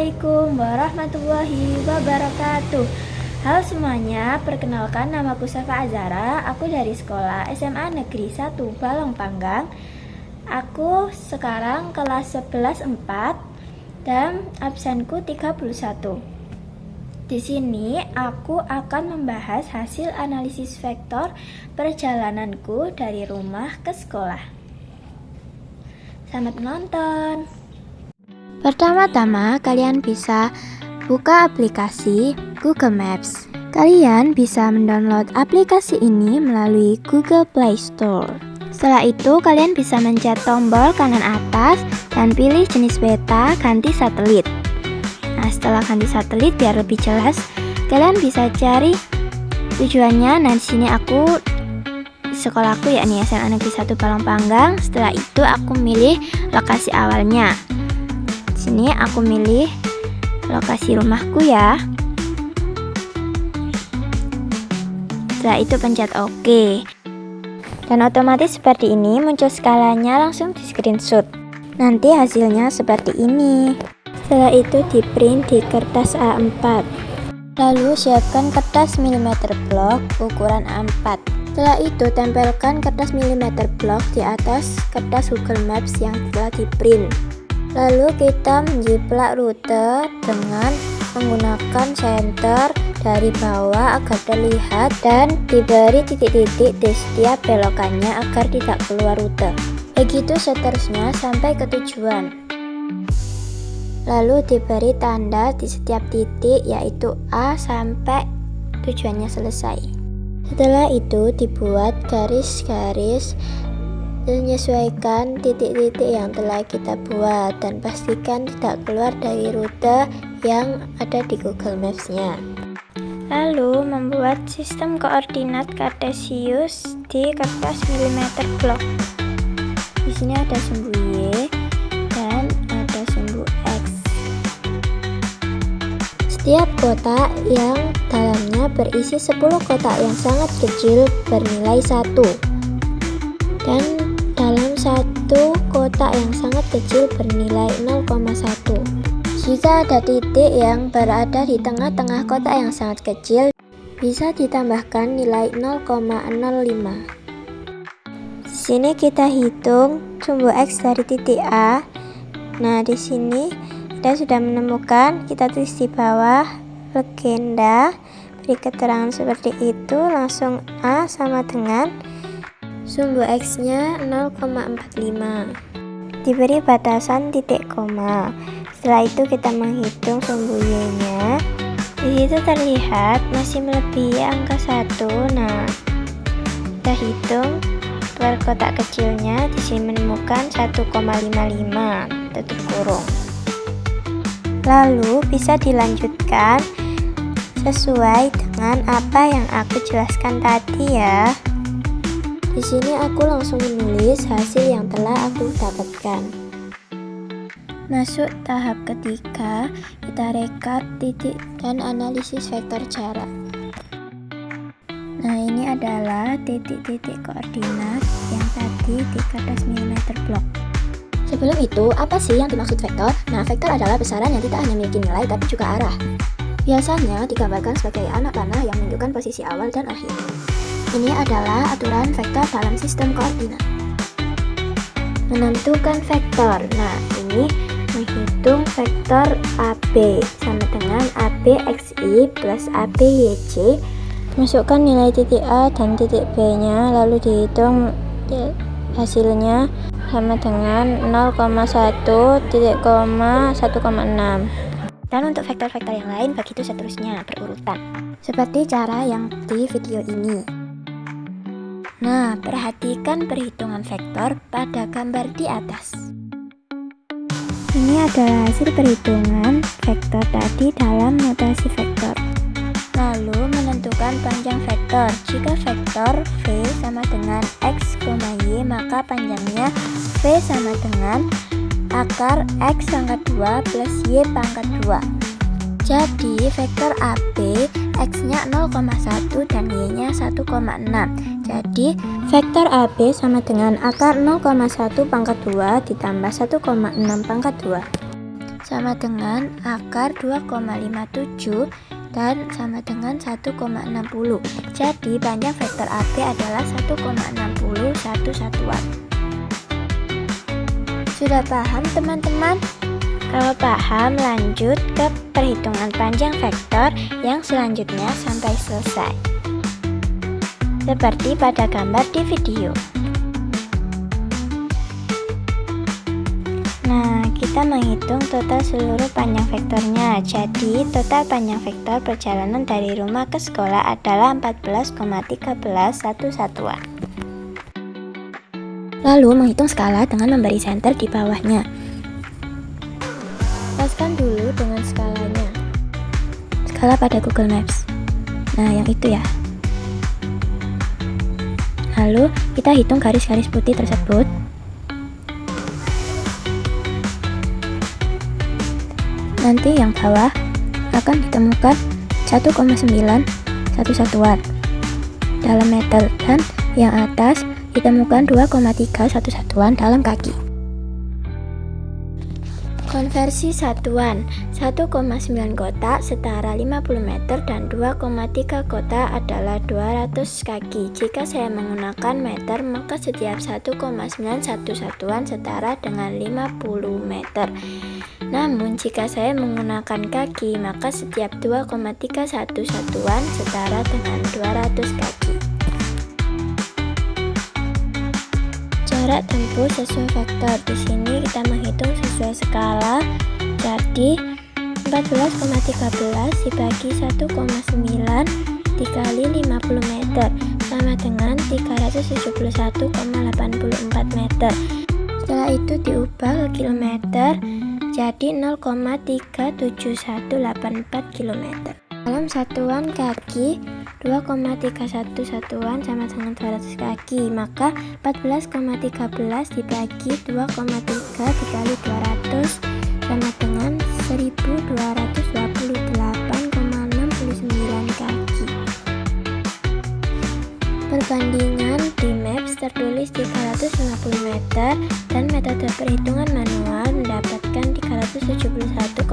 Assalamualaikum warahmatullahi wabarakatuh. Halo semuanya, perkenalkan namaku Safa Azara. Aku dari sekolah SMA Negeri 1 Balong Panggang. Aku sekarang kelas 11/4 dan absenku 31. Di sini aku akan membahas hasil analisis vektor perjalananku dari rumah ke sekolah. Selamat menonton. Pertama-tama kalian bisa buka aplikasi Google Maps. Kalian bisa mendownload aplikasi ini melalui Google Play Store. Setelah itu kalian bisa mencet tombol kanan atas dan pilih jenis peta ganti satelit. Nah, setelah ganti satelit biar lebih jelas, kalian bisa cari tujuannya. Nah, di sini sekolahku yakni SMA Negeri 1 Balong Panggang. Setelah itu aku milih lokasi awalnya. Di sini aku milih lokasi rumahku ya. Setelah itu pencet OK. Dan otomatis seperti ini muncul skalanya, langsung di screenshot. Nanti hasilnya seperti ini. Setelah itu di print di kertas A4. Lalu siapkan kertas milimeter blok ukuran A4. Setelah itu tempelkan kertas milimeter blok di atas kertas Google Maps yang telah di print. Lalu kita menjiplak rute dengan menggunakan senter dari bawah agar terlihat dan diberi titik-titik di setiap belokannya agar tidak keluar rute. Begitu seterusnya sampai ke tujuan. Lalu diberi tanda di setiap titik yaitu A sampai tujuannya selesai. Setelah itu dibuat garis-garis menyesuaikan titik-titik yang telah kita buat dan pastikan tidak keluar dari rute yang ada di Google Maps-nya. Lalu membuat sistem koordinat kartesius di kertas milimeter blok. Di sini ada sumbu Y dan ada sumbu X. Setiap kotak yang dalamnya berisi 10 kotak yang sangat kecil bernilai 1. Dan dalam satu kotak yang sangat kecil bernilai 0,1. Jika ada titik yang berada di tengah-tengah kotak yang sangat kecil, bisa ditambahkan nilai 0,05. Di sini kita hitung sumbu X dari titik A. Nah, di sini kita sudah menemukan, kita tulis di bawah legenda, beri keterangan seperti itu, langsung A sama dengan sumbu X-nya 0,45. Diberi batasan titik koma. Setelah itu kita menghitung sumbu Y-nya. Di situ terlihat masih melebihi angka 1. Nah, kita hitung per kotak kecilnya. Di sini menemukan 1,55 tutup kurung. Lalu bisa dilanjutkan sesuai dengan apa yang aku jelaskan tadi ya. Di sini aku langsung menulis hasil yang telah aku dapatkan. Masuk tahap ketiga, kita rekap titik dan analisis vektor jarak. Nah, ini adalah titik-titik koordinat yang tadi di kertas milimeter blok. Sebelum itu, apa sih yang dimaksud vektor? Nah, vektor adalah besaran yang tidak hanya memiliki nilai tapi juga arah. Biasanya digambarkan sebagai anak panah yang menunjukkan posisi awal dan akhir. Ini adalah aturan vektor dalam sistem koordinat. Menentukan vektor. Nah, ini menghitung vektor AB sama dengan ABXI plus ABYC. Masukkan nilai titik A dan titik B-nya, lalu dihitung hasilnya sama dengan 0,1, 1,6. Dan untuk vektor-vektor yang lain begitu seterusnya berurutan. Seperti cara yang di video ini. Nah, perhatikan perhitungan vektor pada gambar di atas. Ini adalah hasil perhitungan vektor tadi dalam notasi vektor. Lalu menentukan panjang vektor. Jika vektor V sama dengan X, Y, maka panjangnya V sama dengan akar X pangkat 2 plus Y pangkat 2. Jadi vektor AB X-nya 0,1 dan Y-nya 1,6. Jadi vektor AB sama dengan akar 0,1 pangkat 2 ditambah 1,6 pangkat 2. sama dengan akar 2,57 dan sama dengan 1,60. Jadi panjang vektor AB adalah 1,61 satuan. Sudah paham teman-teman? Kalau paham, lanjut ke perhitungan panjang vektor yang selanjutnya sampai selesai. Seperti pada gambar di video. Nah, kita menghitung total seluruh panjang vektornya. Jadi, total panjang vektor perjalanan dari rumah ke sekolah adalah 14,13 satuan. Lalu, menghitung skala dengan memberi senter di bawahnya. Paskan dulu dengan skalanya. Skala pada Google Maps. Nah, yang itu ya. Lalu, kita hitung garis-garis putih tersebut. Nanti yang bawah akan ditemukan 1,9 satuan dalam meter dan yang atas ditemukan 2,3 satuan dalam kaki. Konversi satuan, 1,9 kotak setara 50 meter dan 2,3 kotak adalah 200 kaki. Jika saya menggunakan meter, maka setiap 1,91 satuan setara dengan 50 meter. Namun jika saya menggunakan kaki, maka setiap 2,31 satuan setara dengan 200 kaki. Jarak tempuh sesuai vektor. Di sini kita menghitung sesuai skala. Jadi 14,13 dibagi 1,9 dikali 50 meter sama dengan 371,84 meter. Setelah itu diubah ke kilometer jadi 0,37184 km. Dalam satuan kaki 2,31 satuan sama dengan 200 kaki, maka 14,13 dibagi 2,3 dikali 200 sama dengan 1228,69 kaki. Perbandingan di Maps tertulis 350 meter dan metode perhitungan manual mendapatkan 371,84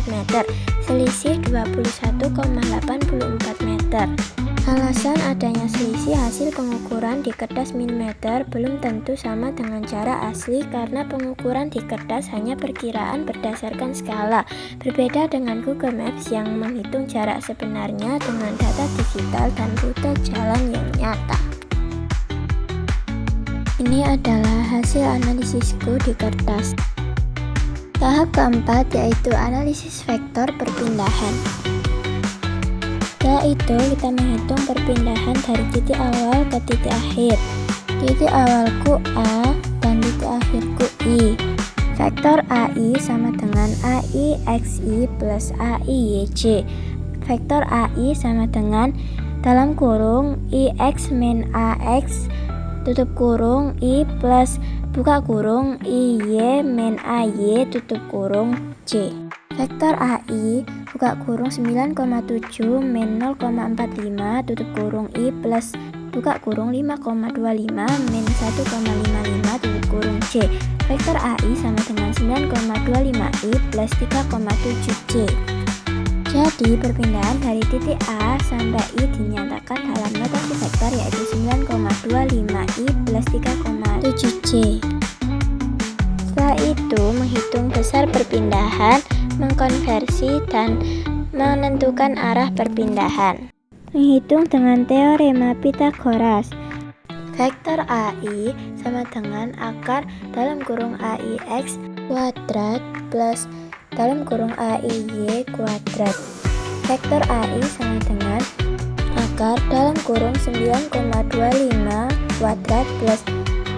meter, selisih 21,84 meter. Alasan adanya selisih hasil pengukuran di kertas milimeter belum tentu sama dengan cara asli karena pengukuran di kertas hanya perkiraan berdasarkan skala, berbeda dengan Google Maps yang menghitung jarak sebenarnya dengan data digital dan rute jalan yang nyata. Ini adalah hasil analisisku di kertas. Tahap keempat yaitu analisis vektor perpindahan. Yaitu kita menghitung perpindahan dari titik awal ke titik akhir. Titik awalku A dan titik akhirku I. Vektor AI sama dengan AI XI plus AI YJ. Vektor AI sama dengan dalam kurung IX min AX tutup kurung I plus buka kurung IY min AY tutup kurung J. Vektor AI buka kurung 9,7 min 0,45 tutup kurung I plus buka kurung 5,25 min 1,55 tutup kurung J. Vektor AI sama dengan 9,25 I plus 3,7 J. Jadi perpindahan dari titik A sampai I dinyatakan dalam notasi vektor yaitu 9,25 I plus 3,7 J. Setelah itu menghitung besar perpindahan, mengkonversi dan menentukan arah perpindahan. Menghitung dengan teorema Pythagoras. Vektor AI sama dengan akar dalam kurung AIX kuadrat plus dalam kurung AIY kuadrat. Vektor AI sama dengan akar dalam kurung 9,25 kuadrat plus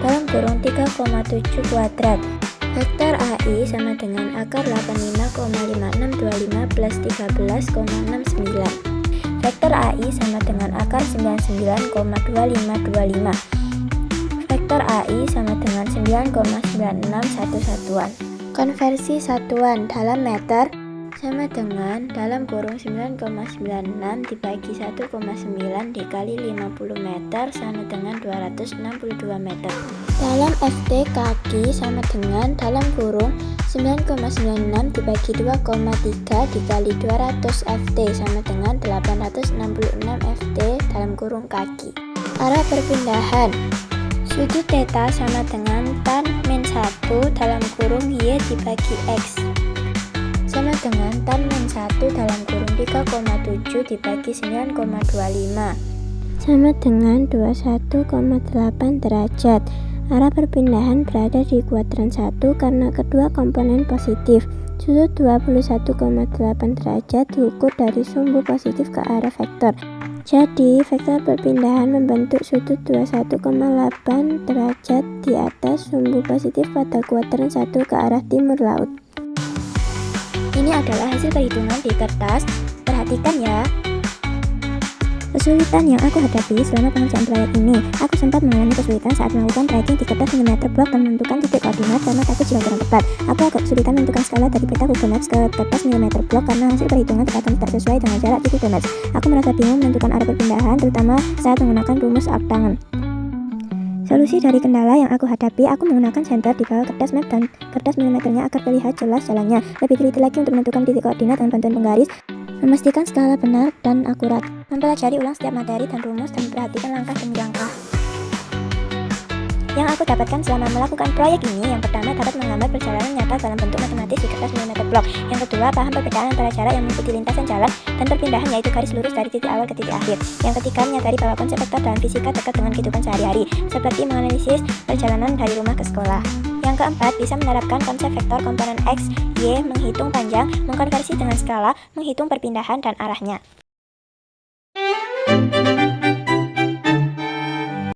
dalam kurung 3,7 kuadrat. Vektor AI sama dengan akar 85,5625 plus 13,69. Vektor AI sama dengan akar 99,2525. Vektor AI sama dengan 9,961 satuan. Konversi satuan dalam meter sama dengan dalam kurung 9,96 dibagi 1,9 dikali 50 meter sama dengan 262 meter. Dalam FT kaki sama dengan dalam kurung 9,96 dibagi 2,3 dikali 200 FT sama dengan 866 FT dalam kurung kaki. Arah perpindahan sudut theta sama dengan tan min 1 dalam kurung Y dibagi X sama dengan tan min 1 dalam kurung 3,7 dibagi 9,25 sama dengan 21,8 derajat. Arah perpindahan berada di kuadran 1 karena kedua komponen positif. Sudut 21,8 derajat diukur dari sumbu positif ke arah vektor. Jadi, vektor perpindahan membentuk sudut 21,8 derajat di atas sumbu positif pada kuadran 1 ke arah timur laut. Ini adalah hasil perhitungan di kertas. Perhatikan ya. Kesulitan yang aku hadapi selama pengerjaan proyek ini, aku sempat mengalami kesulitan saat melakukan tracking di kertas milimeter blok dan menentukan titik koordinat karena takut jika kurang tepat. Aku agak kesulitan menentukan skala dari peta Google Maps ke kertas milimeter blok karena hasil perhitungan terkadang tidak sesuai dengan jarak di Google Maps. Aku merasa bingung menentukan arah perpindahan, terutama saat menggunakan rumus arctangen. Solusi dari kendala yang aku hadapi, aku menggunakan center di bawah kertas map dan kertas milimeternya agar terlihat jelas jalannya. Lebih teliti lagi untuk menentukan titik koordinat dengan bantuan penggaris, memastikan skala benar dan akurat, mempelajari ulang setiap materi dan rumus, dan memperhatikan langkah demi langkah. Yang aku dapatkan selama melakukan proyek ini, yang pertama dapat menggambar perjalanan nyata dalam bentuk matematis di kertas milimeter blok. Yang kedua, paham perbedaan antara jarak yang mengikuti lintasan jalan dan perpindahan, yaitu garis lurus dari titik awal ke titik akhir. Yang ketiga, menyadari bahwa konsep vektor dalam fisika dekat dengan kehidupan sehari-hari, seperti menganalisis perjalanan dari rumah ke sekolah. Yang keempat, bisa menerapkan konsep vektor komponen X, Y, menghitung panjang, mengkonversi dengan skala, menghitung perpindahan dan arahnya.